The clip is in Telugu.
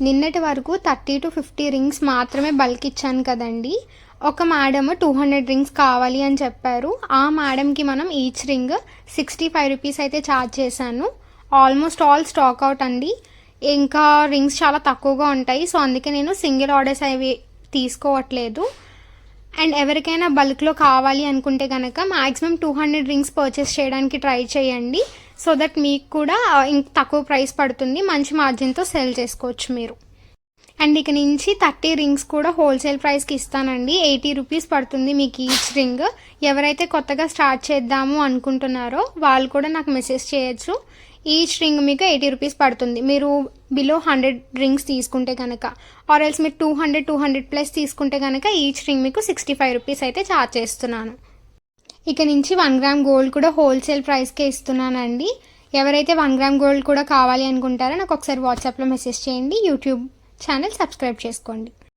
నిన్నటి వరకు 30 to 50 రింగ్స్ మాత్రమే బల్క్ ఇచ్చాను కదండి. ఒక మేడమ్ 200 రింగ్స్ కావాలి అని చెప్పారు. ఆ మేడమ్కి మనం ఈచ్ రింగ్ 65 రూపీస్ అయితే ఛార్జ్ చేశాను. ఆల్మోస్ట్ ఆల్ స్టాక్ అవుట్ అండి. ఇంకా రింగ్స్ చాలా తక్కువగా ఉంటాయి. సో అందుకే నేను సింగిల్ ఆర్డర్స్ అవి తీసుకోవట్లేదు. అండ్ ఎవరికైనా బల్క్లో కావాలి అనుకుంటే కనుక మ్యాక్సిమం 200 రింగ్స్ పర్చేస్ చేయడానికి ట్రై చేయండి. సో దట్ మీకు కూడా ఇంక తక్కువ ప్రైస్ పడుతుంది, మంచి మార్జిన్తో సెల్ చేసుకోవచ్చు మీరు. అండ్ ఇక నుంచి 30 రింగ్స్ కూడా హోల్సేల్ ప్రైస్కి ఇస్తానండి. 80 రూపీస్ పడుతుంది మీకు ఈచ్ రింగ్. ఎవరైతే కొత్తగా స్టార్ట్ చేద్దాము అనుకుంటున్నారో వాళ్ళు కూడా నాకు మెసేజ్ చేయొచ్చు. ఈచ్ రింగ్ మీకు 80 రూపీస్ పడుతుంది మీరు బిలో 100 రింగ్స్ తీసుకుంటే కనుక. ఆర్ ఎల్స్ మీరు 200 ప్లస్ తీసుకుంటే కనుక ఈచ్ రింగ్ మీకు 65 రూపీస్ అయితే ఛార్జ్ చేస్తున్నాను. ఇక నుంచి 1 గ్రామ్ గోల్డ్ కూడా హోల్సేల్ ప్రైస్కే ఇస్తున్నానండి. ఎవరైతే 1 గ్రామ్ గోల్డ్ కూడా కావాలి అనుకుంటారో నాకు ఒకసారి వాట్సాప్లో మెసేజ్ చేయండి. యూట్యూబ్ ఛానల్ సబ్స్క్రైబ్ చేసుకోండి.